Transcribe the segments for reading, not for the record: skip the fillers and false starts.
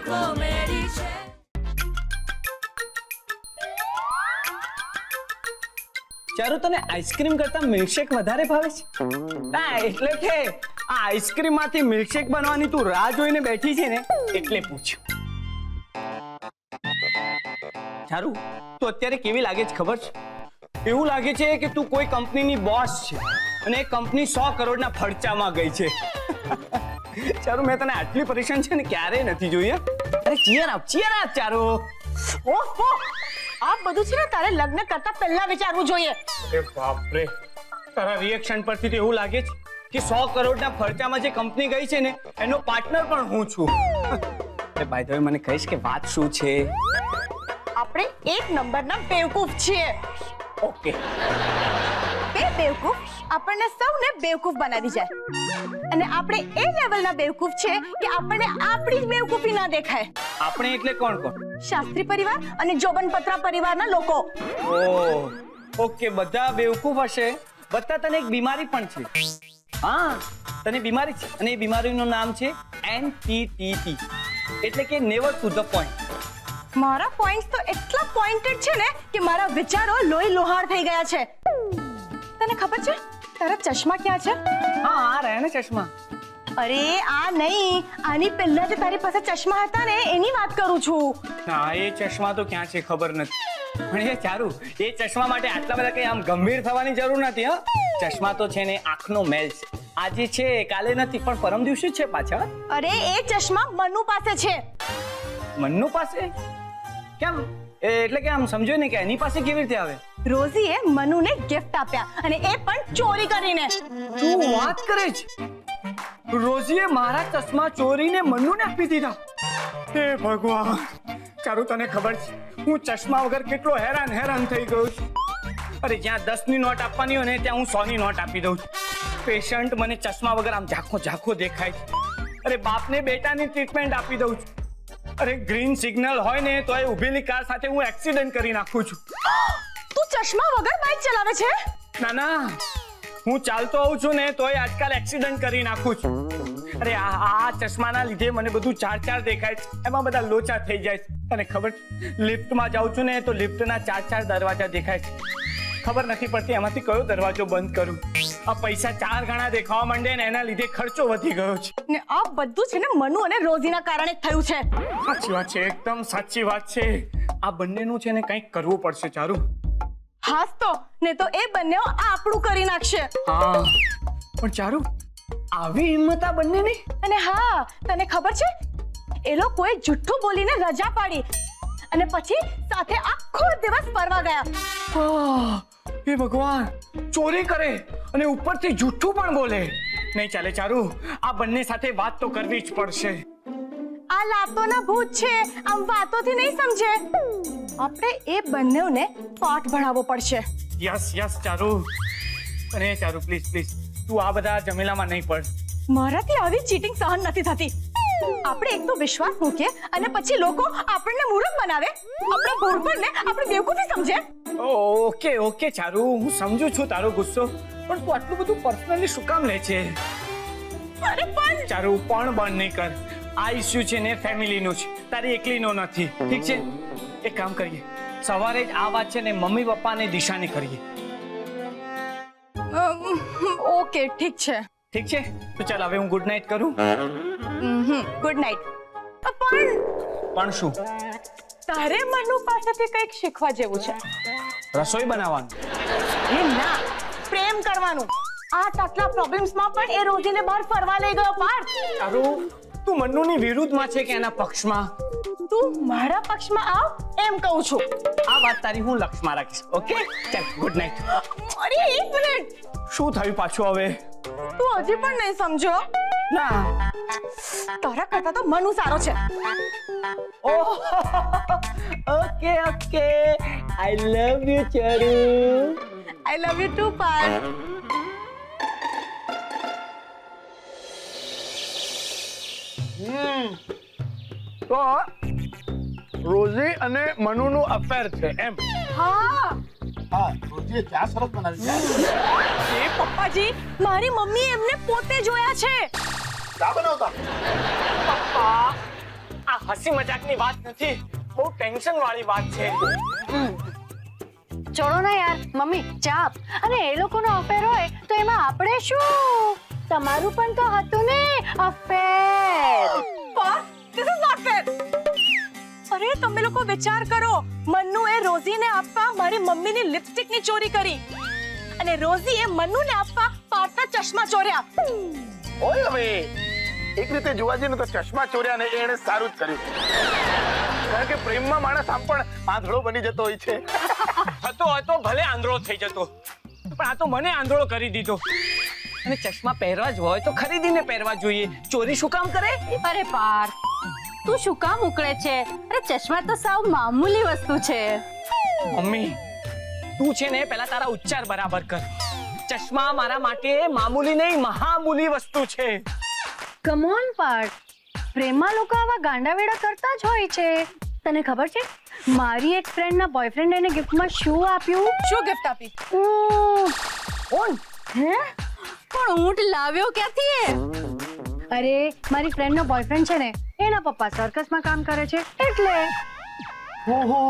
comedy છે. ચારુ, તને ice cream કરતા મિલ્કશેક વધારે ભાવે છે? ના, એટલે કે આ આઈસ્ક્રીમ માંથી મિલ્કશેક બનવાની તું રાહ જોઈને બેઠી છે ને, એટલે પૂછ્યું. ચારુ, તું અત્યારે કેવી લાગે છે ખબર છે? એવું લાગે છે કે તું કોઈ કંપનીની બોસ છે અને એ કંપની 100 કરોડના ફડચામાં ગઈ છે. ચારુ, મેં તને આટલી પરેશાન છે ને ક્યારેય નથી જોઈ. અરે ચીયર આપ ચારુ. ઓહો, આ બધું છે ને તારે લગ્ન કરતા પહેલા વિચારવું જોઈએ. એ બાપ રે, તારા રિએક્શન પરથી તો એવું લાગે છે કે 100 કરોડના ફરચામાં જે કંપની ગઈ છે ને એનો પાર્ટનર પણ હું છું. એ બાય ધ વે, મને કહીશ કે વાત શું છે? આપણે એક નંબરના બેવકૂફ છીએ. ઓકે. બે બેવકૂફ આપણને સૌને બેવકૂફ બનાવી જાય અને આપણે એ લેવલના બેવકૂફ છે કે આપણને આપણી જ બેવકૂફી ના દેખાય. આપણે એટલે કોણ? શાસ્ત્રી પરિવાર અને જોબનપત્રા પરિવારના લોકો. ઓહ, ઓકે, બધા બેવકૂફ હશે. બધા તને એક બીમારી પણ છે. હા, તને બીમારી છે અને એ બીમારીનું નામ છે NTTT, એટલે કે નેવર ટુ ધ પોઈન્ટ. મારા પોઈન્ટ્સ તો એટલા પોઈન્ટેડ છે ને કે મારા વિચારો લોહી લોહાર થઈ ગયા છે. તને ખબર છે તારા ચશ્મા ક્યાં છે? હા, આ રહ્યા ને ચશ્મા. અરે આ નહીં, આની પહેલા જે તારી પાસે ચશ્મા હતા ને એની વાત કરું છું. ના, એ ચશ્મા તો ક્યાં છે ખબર નથી. પણ એ ચારુ, એ ચશ્મા માટે આટલા બધા કઈ આમ ગંભીર થવાની જરૂર નથી. હા, ચશ્મા તો છે ને આંખનો મેલ છે. આજે છે, કાલે નથી, પણ પરમ દિવસે છે પાછા. અરે એ ચશ્મા મનુ પાસે છે. મન્નુ પાસે? કેમ? એટલે કે આમ સમજો ને કે એની પાસે કેવી રીતે આવે? રોઝીએ મનુને ગિફ્ટ આપ્યા અને એ પણ ચોરી કરીને. તું વાત કરે છે? રોઝીએ મારા ચશ્મા ચોરીને મન્નુને આપી દીધા? હે ભગવાન! ચારુ, તને ખબર છે હું ચશ્મા વગર કેટલો હેરાન થઈ ગયો છું. અરે, જ્યાં 10ની નોટ આપવાની હોય ને ત્યાં હું 100ની નોટ આપી દઉં છું. પેશન્ટ મને ચશ્મા વગર આમ ઝાખો દેખાય છે. અરે, બાપને બેટાની ટ્રીટમેન્ટ આપી દઉં છું. અરે, ગ્રીન સિગ્નલ હોય ને તો એ ઊભેલી કાર સાથે હું એક્સિડન્ટ કરી નાખું છું. તું ચશ્મા વગર બાઇક ચલાવે છે? ના, હું ચાલતો આવું છું ને તોય આજકાલ એક્સિડન્ટ કરી નાખું છું. અરે, આ ચશ્માના લીધે મને બધું ચાર દેખાય છે. એમાં બધા લોચા થઈ જાય છે. અને ખબર છે, લિફ્ટમાં જાઉં છું ને તો લિફ્ટના 4 દરવાજા દેખાય છે. ખબર નથી પડતી એમાંથી કયો દરવાજો બંધ કરું. આ પૈસા 4 ગણા દેખાવા માંડે ને એના લીધે ખર્ચો વધી ગયો છે. ને આ બધું છે ને મનુ અને રોઝીના કારણે થયું છે. સાચી વાત છે, એકદમ સાચી વાત છે. આ બંનેનું છે ને કંઈક કરવું પડશે ચારુ. હાસ તો, ને તો એ બંને આપણું કરી નાખશે. હા, પણ ચારુ, આવી હિંમત આ બંનેની? અને હા, તને ખબર છે એ લોકોએ જુઠ્ઠું બોલીને રજા પાડી અને પછી સાથે આખો દિવસ ફરવા ગયા. હે ભગવાન! ચોરી કરે અને ઉપરથી જુઠ્ઠું પણ બોલે. નહીં ચાલે ચારુ, આ બંને સાથે વાત તો કરવી જ પડશે. આ લાતોના ભૂત છે, આમ વાતોથી નહીં સમજે. આપણે એ બંનેને પાઠ ભણાવવો પડશે. યસ ચારુ. અને ચારુ, પ્લીઝ તું આ બધા જમેલામાં નહીં પડ. મારાથી આવી ચીટિંગ સહન નથી થતી. આપણે એક તો વિશ્વાસ મૂકીએ અને પછી લોકો આપણને મૂર્ખ બનાવે, આપણા ભોળપણને આપણી બેવકૂફી સમજે. ઓકે ચારુ, હું સમજુ છું તારો ગુસ્સો, પણ તું આટલું બધું પર્સનલી શું કામ લે છે? અરે પણ ચારુ, પણ નહીં કર. આ ઇશ્યુ છે ને ફેમિલીનું છે, તારી એકલીનો નથી. ઠીક છે, એક કામ કરીએ, સવારે જ આ વાત છે ને મમ્મી પપ્પાને દિશાને કરીએ. ઓકે, ઠીક છે. તો ચાલ હવે હું ગુડ નાઇટ કરું. Good night. પણ શું? તારે મનુ પાસેથી કંઈક શીખવા જેવું છે. રસોઈ બનાવવાનું? એ ના, પ્રેમ કરવાનું. આટલા પ્રોબ્લેમ્સમાં પણ એ રોજીને બહાર ફરવા લઈ ગયો. પાર ચારુ, તું મન્નુની વિરુદ્ધમાં છે કે એના પક્ષમાં? તું મારા પક્ષમાં આવ એમ કહું છું. આ વાત તારી હું લક્ષમાં રાખીશ. ઓકે, ચાલ ગુડ નાઇટ. અરે એક મિનિટ, શું થયું પાછું હવે? તું હજી પણ નહીં સમજો? ના, તારા કરતા તો મનુ સારો છે. Okay, I love you Charu. I love you too પાર. તો રોઝી અને મનુનું અફેર છે એમ? હા, રોજીએ ચા સરસ બનાવી છે. એ પપ્પાજી, મારી મમ્મી એમને પોતે જોયા છે. ચા બનાવતા. પપ્પા આ હસી મજાકની વાત નથી, બહુ ટેન્શન વાળી વાત છે. છોડો ને યાર મમ્મી ચા. અને એ લોકોનો અફેર હોય તો એમાં આપણે શું? તમારું પણ તો હતું ને affair. This is not fair. અરે તમે લોકો વિચાર કરો, મન્નુએ રોઝીને આપવા મારી મમ્મીની લિપસ્ટિકની ચોરી કરી અને રોઝીએ મન્નુને આપવા પાર્થના ચશ્મા ચોર્યા. ઓય હવે એક રીતે જોવા જઈએ ને તો ચશ્મા ચોર્યા ને એને સારું જ કર્યું, કારણ કે પ્રેમમાં માણસ આમ પણ આંધળો બની જતો હોય છે. થતો હોય તો ભલે આંધળો થઈ જતો, પણ આ તો મને આંધળો કરી દીધો. અને ચશ્મા પહેરવા જ હોય તો ખરીદીને પહેરવા જોઈએ, ચોરી શું કામ કરે? અરે પાર્થ તું શું કામ ઉકળે છે? અરે ચશ્મા તો સાવ મામૂલી વસ્તુ છે. મમ્મી તું છે ને પહેલા તારા ઉચ્ચાર બરાબર કર. ચશ્મા મારા માટે મામૂલી નહીં મહામૂલી વસ્તુ છે. કમ ઓન પાર્થ, પ્રેમમાં લોકો આવા ગાંડાવેડા કરતા જ હોય છે. તને ખબર છે મારી એક ફ્રેન્ડના બોયફ્રેન્ડ એને ગિફ્ટમાં શું આપ્યું? શું ગિફ્ટ આપી? ઊંટ. હે? પણ ઊંટ લાવ્યો ક્યાંથી? અરે મારી ફ્રેન્ડનો બોયફ્રેન્ડ છે ને એના પપ્પા સર્કસમાં કામ કરે છે એટલે. ઓહો,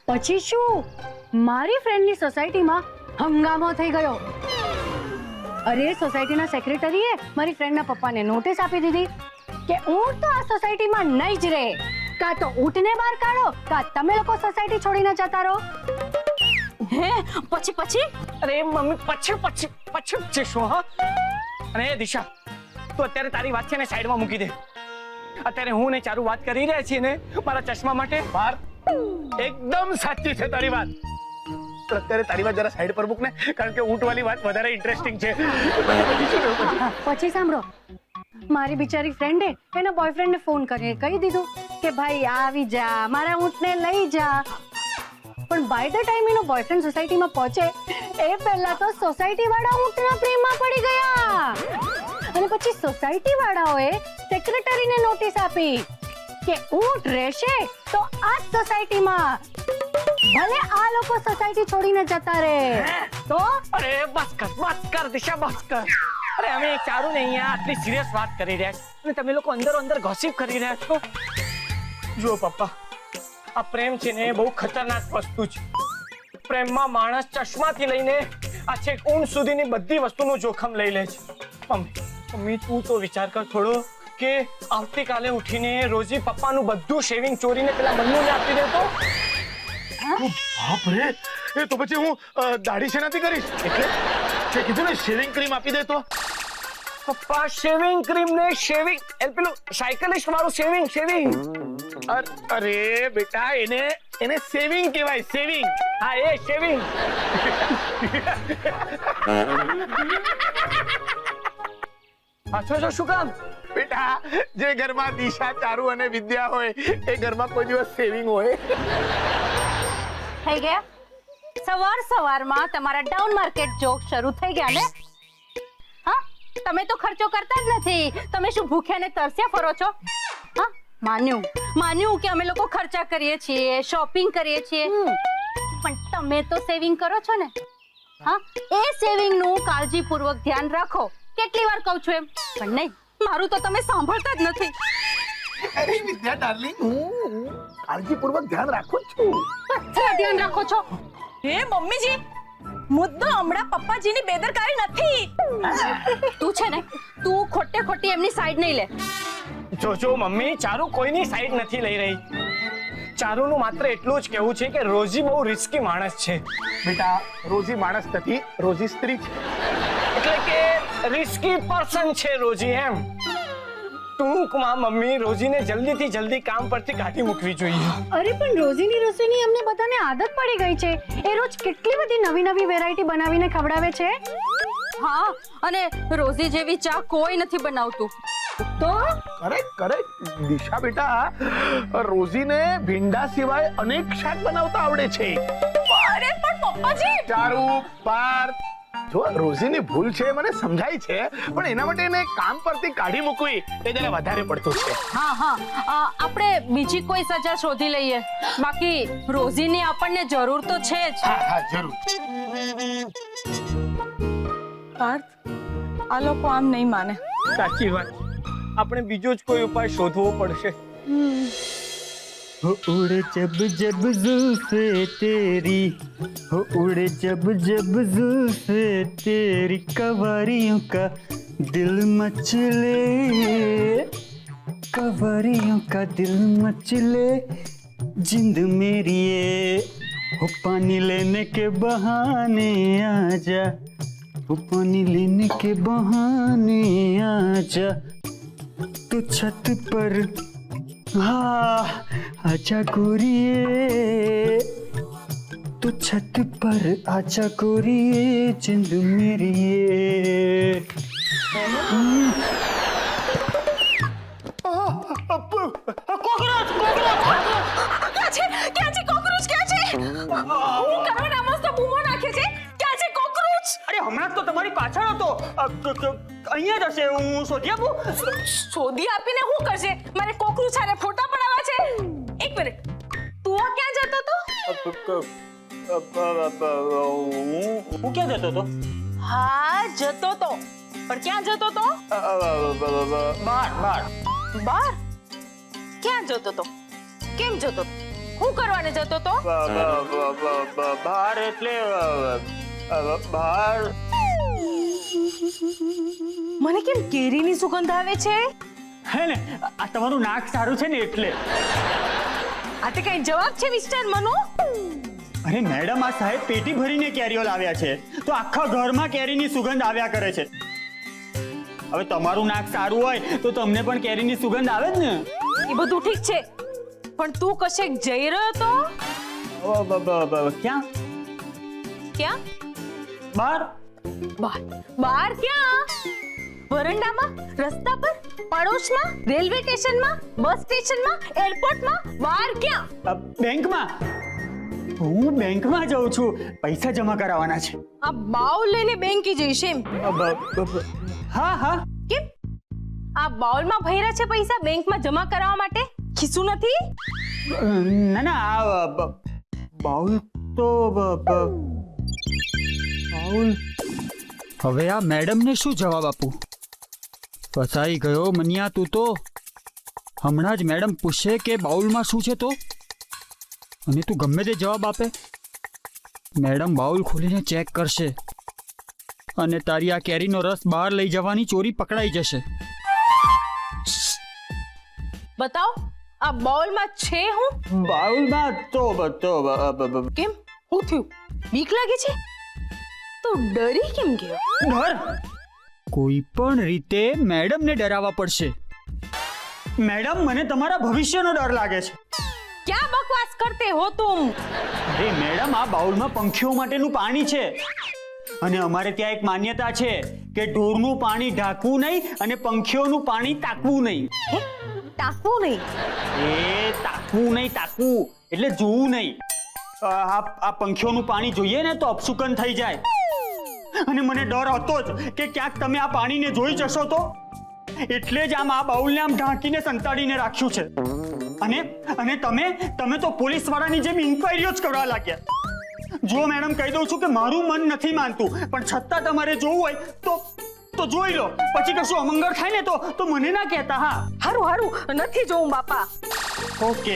પછી શું? મારી ફ્રેન્ડની સોસાયટીમાં હંગામો થઈ ગયો. અરે સોસાયટીના સેક્રેટરીએ મારી ફ્રેન્ડના પપ્પાને નોટિસ આપી દીધી કે ઊંટ તો આ સોસાયટીમાં નહીં જ રહે. કાં તો ઊંટને બહાર કાઢો કાં તમે લોકો સોસાયટી છોડીને જતા રહો. હે પછી? અરે મમ્મી પછી છે શું? હા અને દિશા તું અત્યારે તારી વાત છે ને સાઈડમાં મૂકી દે. અત્યારે હું ને ચારુ વાત કરી રહ્યા છીએ ને મારા ચશ્મા માટે. પાર્થ એકદમ સાચી છે તારી વાત, પણ અત્યારે તારી વાત જરા સાઈડ પર મૂક ને, કારણ કે ઊંટ વાળી વાત વધારે ઇન્ટરેસ્ટિંગ છે. પછી સાંભળો, મારી બિચારી ફ્રેન્ડે એના બોયફ્રેન્ડને ફોન કરીને કહી દીધું કે ભાઈ આવી જા, મારા ઊંટને લઈ જા. પણ બાય ધ ટાઈમ એનો બોયફ્રેન્ડ સોસાયટીમાં પહોંચે એ પહેલા તો સોસાયટી વાળા ઊંટના પ્રેમમાં પડી ગયા. અને પછી સોસાયટી વાળાઓએ સેક્રેટરીને નોટિસ આપી કે ઊંટ રહેશે તો આ સોસાયટીમાં, ભલે આ લોકો સોસાયટી છોડીને જતા રહે. તો અરે બસ કર દિશા, બસ કર. અરે અમે ચારુ ને અહીંયા આટલી સિરિયસ વાત કરી રહ્યા છીએ અને તમે લોકો અંદર ગોસિપ કરી રહ્યા છો. જુઓ પપ્પા, આ પ્રેમ છે ને બહુ ખતરનાક વસ્તુ છે. પ્રેમમાં માણસ ચશ્માથી લઈને આ છેક ઊંટ સુધીની બધી વસ્તુનું જોખમ લઈ લે છે. મમ્મી તું તો વિચાર કર થોડો કે આવતીકાલે ઉઠીને રોજી પપ્પાનું બધું શેવિંગ ચોરીને પેલા મન્નુને આપી દેતો. બાપ રે, એ તો પછી હું દાઢી શેનાથી કરીશ? એટલે તે કીધું ને શેવિંગ ક્રીમ આપી દે તો. પપ્પા શેવિંગ ક્રીમ ને શેવિંગ પેલું સાયકલિસ્ટ વાળું શેવિંગ. અરે બેટા એને સેવિંગ કહેવાય, સેવિંગ. હા એ શેવિંગ. પાછો શું કામ? બેટા જે ઘરમાં દિશા, ચારુ અને વિદ્યા હોય એ ઘરમાં કોઈ દિવસ સેવિંગ હોય? થઈ ગયા સવારમાં તમારા ડાઉન માર્કેટ જોક શરૂ થઈ ગયા ને? હા, તમે તો ખર્ચો કરતા જ નથી. તમે શું ભૂખ્યા ને તરસ્યા ફરો છો? હા, માન્યું કે અમે લોકો ખર્ચા કરીએ છીએ, શોપિંગ કરીએ છીએ, પણ તમે તો સેવિંગ કરો છો ને? હા, એ સેવિંગ નું કાળજીપૂર્વક ધ્યાન રાખો. કેટલી વાર કહું છું એમ, પણ નહીં, મારું તો તમે સાંભળતા જ નથી. અરે વિદ્યા ડાર્લિંગ, હું કાળજીપૂર્વક ધ્યાન રાખું છું. શું ધ્યાન રાખો છો? હે મમ્મીજી, મુદ્દો હમણાં પપ્પાજીની બેદરકારી નથી. તું છે ને, તું ખોટી એમની સાઈડ નહીં લે. જોજો મમ્મી, ચારુ કોઈની સાઈડ નથી લઈ રહી. ચારુનું માત્ર એટલું જ કહેવું છે કે રોજી બહુ રિસ્કી માણસ છે. બેટા રોજી માણસ નથી, રોજી સ્ત્રી છે. એટલે કે રિસ્કી પર્સન છે રોજી એમ. ટૂંકમાં મમ્મી રોજીને જલ્દીથી જલ્દી કામ પરથી કાઢી મૂકવી જોઈએ. અરે પણ રોજીની રસોઈની અમને બધાને આદત પડી ગઈ છે. એ રોજ કેટલી બધી નવી વેરાયટી બનાવીને ખવડાવે છે. હા, અને રોજી જેવી ચા કોઈ નથી બનાવતું. તો કરેક્ટ દિશા બેટા, રોજીને ભીંડા સિવાય અનેક શાક બનાવતા આવડે છે. અરે પણ પપ્પાજી, ચારુ, પાર્થ, જો રોજીની ભૂલ છે મને સમજાય છે, પણ એના માટે એને કામ પરથી કાઢી મૂકવી એ જરા વધારે પડતું છે. હા, આપણે બીજી કોઈ સજા શોધી લઈએ. બાકી રોજીની આપણને જરૂર તો છે જ. હા જરૂર. પાર્થ, આ લોકો આમ નહીં માને. સાચી વાત, આપણે બીજો જ કોઈ ઉપાય શોધવો પડશે. हो उड़े जब जब जुल्फे तेरी, हो उड़े जब जब जुल्फे तेरी, कवारियों का दिल मचले, कवारियों का दिल मचले, जिंद मेरी ये हो पानी लेने के बहाने आजा, हो पानी लेने के बहाने आजा, तो छत पर हाँ आजा गोरिये, तो छत पर आजा गोरिये, जिंद मेरी ये ક્યાં છે કોકરોચ? ક્યાં છે? હું કરવા મસ્ત બૂમો નાખે છે. ક્યાં છે કોકરોચ? અરે હમણાં તો તમારી પાછળ હતો, અહીંયા જ હશે, હું શોધી આપું. શોધી આપીને શું કરશે? મારે કોકરોચ હારે ફોટા પડાવવા છે. એક મિનિટ, તું આ ક્યાં જતો તો? હું ક્યાં જતો હતો? હા જતો તો, પણ ક્યાં જતો તો? બાર. બહાર? ક્યાં જતો તો? કેમ જતો તો? શું કરવાને જતો તો? બહાર એટલે બહાર. મને કેમ કેરીની સુગંધ આવે છે? હે ને, આ તમારું નાક સારું છે ને એટલે. આ તે કઈ જવાબ છે મિસ્ટર મનુ? અરે મેડમ, આ સાહેબ પેટી ભરીને કેરીઓ લાવ્યા છે, તો આખા ઘરમાં કેરીની સુગંધ આવ્યા કરે છે. હવે તમારું નાક સારું હોય તો તમને પણ કેરીની સુગંધ આવે જ ને. એ બધું ઠીક છે, પણ તું કશેક જઈ રહ્યો તો? ક્યાં? ક્યાં? બહાર. બહાર ક્યાં? વરંડામાં, રસ્તા પર, પડોશમાં, રેલવે સ્ટેશનમાં, બસ સ્ટેશનમાં, એરપોર્ટમાં? બહાર ક્યાં? બેંકમાં. હું બેંકમાં જાઉં છું, પૈસા જમા કરાવવાના છે. આ બાઉલ લઈને બેંકે જઈશ એમ? હા. કેમ? આ બાઉલમાં ભર્યા છે પૈસા બેંકમાં જમા કરાવવા માટે? ખિસ્સું નથી? ના, આ બાઉલ તો બાઉલ. હવે આ મેડમને શું જવાબ આપું? ફસાઈ ગયો મનિયા તું તો. હમણાં જ મેડમ પૂછે કે બાઉલમાં શું છે તો, અને તું ગમે તે જવાબ આપે. મેડમ બાઉલ ખોલીને ચેક કરશે અને તારી આ કેરીનો રસ બહાર લઈ જવાની ચોરી પકડાઈ જશે. બતાવ, આ બાઉલમાં છે હું? બાઉલમાં તો કેમ? શું થયું? બીક લાગે છે? તું ડરી કેમ ગયો? ડર? કોઈ પણ રીતે મેડમને ડરાવવા પડશે. મેડમ, મને તમારા ભવિષ્યનો ડર લાગે છે. ક્યાં બકવાસ કરતે હો તુમ? અરે મેડમ, આ બાઉલમાં પંખીઓ માટેનું પાણી છે, અને અમારે ત્યાં એક માન્યતા છે કે ઢોરનું પાણી ઢાંકવું નહીં અને પંખીઓનું પાણી તાકવું નહીં. તાકવું નહીં? તાકવું એટલે જોવું નહીં. આ પંખીઓનું પાણી જોઈએ ને તો અપશુકન થઈ જાય, અને મને ડર હતો જ કે ક્યાંક તમે આ પાણીને જોઈ જશો તો, એટલે જ આ બાઉલને આમ ઢાંકીને સંતાડીને રાખ્યું છે. અને તમે તો પોલીસ વાળાની જેમ ઇન્ક્વાયરીઓ જ કરવા લાગ્યા. જો મેડમ, કહી દઉં છું કે મારું મન નથી માનતું, પણ છતાં તમારે જોવું હોય તો જોઈ લો. પછી કશું અમંગળ થાય ને તો મને ના કહેતા. હા, હારું નથી જોઉં બાપા. ઓકે,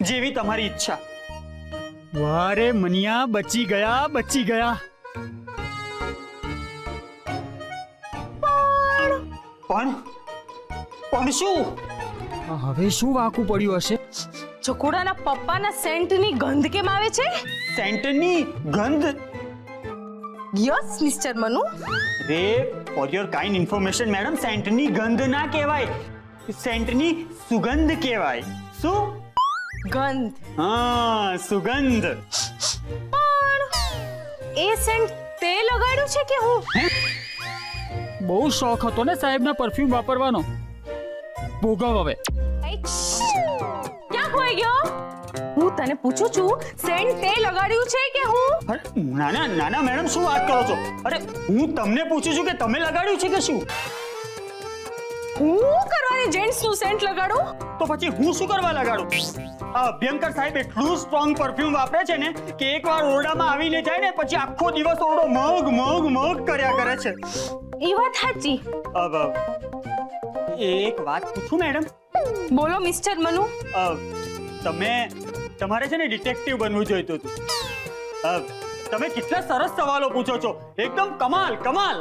જેવી તમારી ઈચ્છા. વારે મનિયા, બચી ગયા. પણ શું? હવે શું વાંકું પડ્યું હશે? ચકોડાના પપ્પાના સેન્ટની ગંધ કેમ આવે છે? સેન્ટની ગંધ? Yes mister Manu. રે, for your kind information madam, સેન્ટની ગંધ ના કહેવાય, સેન્ટની સુગંધ કહેવાય. શું? ગંધ. હા, સુગંધ. પણ એ સેન્ટ તે લગાડ્યું છે કે હું? બહુ શોખ હતો ને સાહેબના પરફ્યુમ વાપરવાનો. ભોગવ હવે. ક્યાં ખોઈ ગયો? હું તને પૂછું છું, સેન્ટ તે લગાડ્યું છે કે હું? ના મેડમ, શું વાત કરો છો? અરે, હું તમને પૂછું છું કે તમે લગાડ્યું છે કે શું? હું કરવાની જેન્ટ્સ નું સેન્ટ લગાડું? તો પછી હું શું કરવા લગાડું? આ અભ્યંકર સાહેબ એટલું સ્ટ્રોંગ પરફ્યુમ વાપરે છે ને કે એકવાર ઓરડામાં આવીને જાય ને પછી આખો દિવસ ઓરડો મગ કર્યા કરે છે. એ વાત સાચી. अब एक વાત પૂછું મેડમ? બોલો મિસ્ટર મનુ. તમે તમારે છે ને ડિટેક્ટિવ બનવું જોઈતું હતું. તમે કેટલા સરસ સવાલો પૂછો છો, એકદમ કમાલ કમાલ.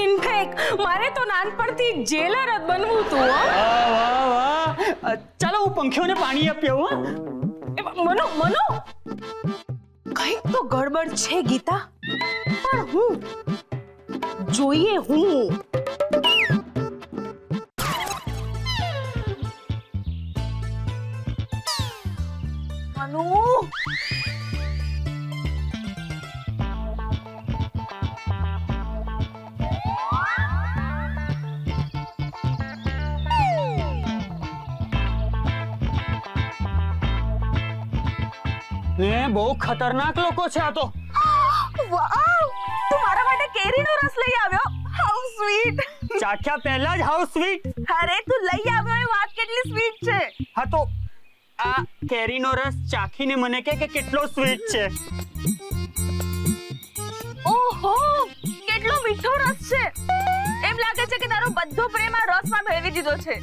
ઇનફેક્ટ મારે તો નાનપણથી જેલર જ બનવું હતું. વાહ વાહ વાહ. ચાલો હું પંખીઓને પાણી આપી આવું. મનુ મનુ કંઈક તો ગડબડ છે ગીતા. પણ હું જોઈએ હું મનુ. ને બહુ ખતરનાક લોકો છે આ તો. વાવ, તું મારા માટે કેરીનો રસ લઈ આવ્યો. How sweet. ચાખ્યા પહેલા જ હાઉ સ્વીટ. અરે તું લઈ આવ્યો એ વાત કેટલી સ્વીટ છે. હા તો આ કેરીનો રસ ચાખીને મને કે કેટલો સ્વીટ છે. ઓહો, કેટલો મીઠો રસ છે. એમ લાગે છે કે તારો બધો પ્રેમ આ રસમાં ભેળવી દીધો છે.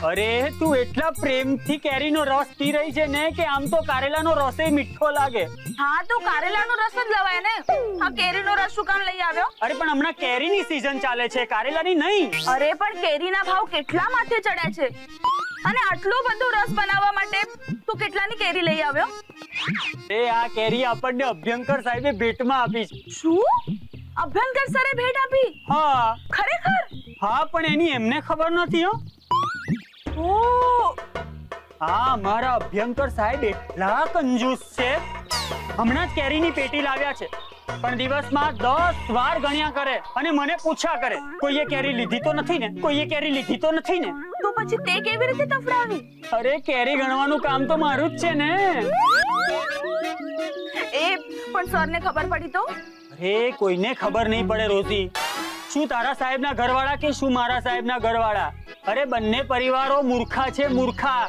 અરે તું એટલા પ્રેમથી કેરીનો રસ પી રહી છે ને કે આમ તો કારેલાનો રસ મીઠો લાગે. હા તો કારેલાનો રસ જ લવાય ને. આ કેરીનો રસ શું કામ લઈ આવ્યો? અરે પણ હમણાં કેરીની સીઝન ચાલે છે, કારેલાની નહીં. અરે પણ કેરીના ભાવ કેટલા માથે ચડ્યા છે, અને આટલો બધો રસ બનાવવા માટે તું કેટલાની કેરી લઈ આવ્યો? એ આ કેરી આપણને અભ્યંકર સાહેબે ભેટમાં આપી છે. શું? અભ્યંકર સરે ભેટ આપી? હા. ખરેખર? હા પણ એની એમને ખબર નથી હો. હા, મારા અભ્યંકર સાહેબ એટલા કંજૂસ છે. હમણાં જ કેરીની પેટી લાવ્યા છે, પણ દિવસમાં 10 વાર ગણ્યા કરે અને મને પૂછ્યા કરે, કોઈએ કેરી લીધી તો નથી ને, કોઈએ કેરી લીધી તો નથી ને. તો પછી તે કેવી રીતે તફડાવી? અરે કેરી ગણવાનું કામ તો મારું જ છે ને. એ પણ સરને ખબર પડી તો? અરે કોઈને ખબર નહીં પડે રોઝી. શું તારા સાહેબના ઘરવાળા કે શું મારા સાહેબના ઘરવાળા? અરે બંને પરિવારો મૂર્ખા છે, મૂર્ખા.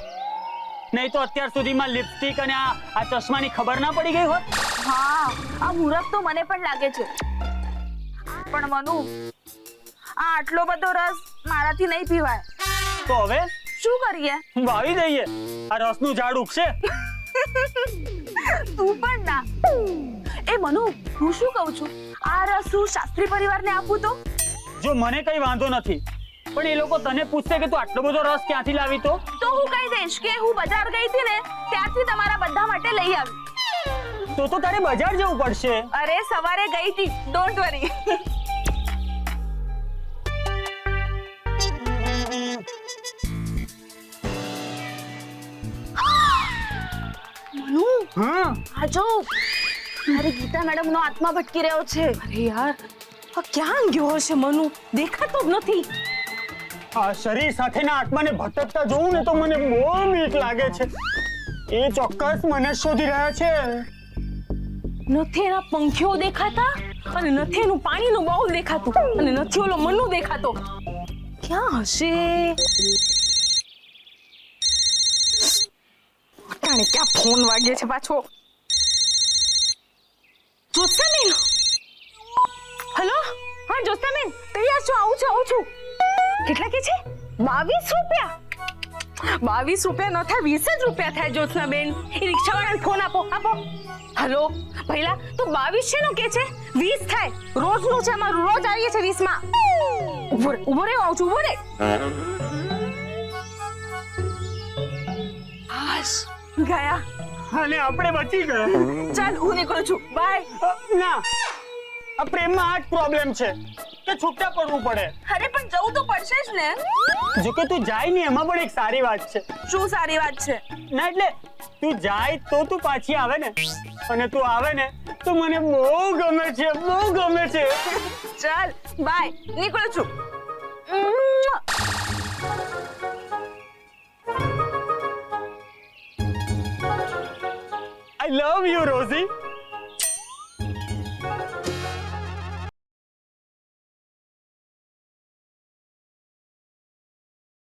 નહીં તો અત્યાર સુધીમાં લિપસ્ટિક અને આ ચશ્માની ખબર ના પડી ગઈ હોત. હા, આ મૂરખ તો મને પણ લાગે છે. પણ મનુ, આ આટલો બધો રસ મારાથી નહીં પીવાય. તો હવે શું કરીએ? વાવી દઈએ, આ રસનું ઝાડ ઉગશે. તું પણ ના. એ મનુ, હું શું કહું છું, આ રસ હું શાસ્ત્રી પરિવારને આપું તો? જો મને કઈ વાંધો નથી, પણ એ લોકો તને પૂછશે કે તું આટલો બધો રસ ક્યાંથી લાવી તો હું કહી દઈશ કે હું બજાર ગઈ હતી ને ત્યારથી તમારા બધા માટે લઈ આવી. તો તારે બજાર જવું પડશે. અરે સવારે ગઈ હતી, ડોન્ટ વરી. મનુ, હા આ જો મારી ગીતા મેડમ નો આત્મા ભટકી રહ્યો છે. અરે યાર, આ ક્યાં ગયો હશે મનુ? દેખાતો જ નથી. આ શરીર સાથેના આત્માને ભટકતા જોઉં ને તો મને બહુ બીક લાગે છે. એ ચોક્કસ મને શોધી રહ્યા છે. નથી એના પંખીઓ દેખાતા, અને નથી એનું પાણીનું બાઉલ દેખાતું, અને નથી ઓલો મનુ દેખાતો. ક્યાં હશે? જાણે ક્યાં ફોન વાગે છે પાછો. જોસ્નાબેન, હેલો. હા જોસ્નાબેન, તૈયાર છો? આવું છું. કેટલા કે છે? 22 રૂપિયા? 22 રૂપિયા ન થાય, 20 જ રૂપિયા થાય જોસ્નાબેન. એ રિક્ષાવાળાને ફોન આપો. હેલો ભઈલા, તું 22 છે નો કે છે? 20 થાય. રોજનું છે અમારું, રોજ આવીએ છે 20 માં. ઉભો રે, આવું છું, ઉભો રે. હાશ, ગયા. અને આપણે બચી ગયા. ચાલ હું નીકળું છું, બાય. ના, આ પ્રેમમાં આ જ પ્રોબ્લેમ છે કે છૂટા પડવું પડે. અરે પણ જવું તો પડશે જ ને. જો કે તું જાય ને એમાં પણ એક સારી વાત છે. શું સારી વાત છે? ના એટલે તું જાય તો તું પાછી આવે ને, અને તું આવે ને તો મને બહુ ગમે છે, બહુ ગમે છે. ચાલ બાય, નીકળું છું. I love you, Rosie.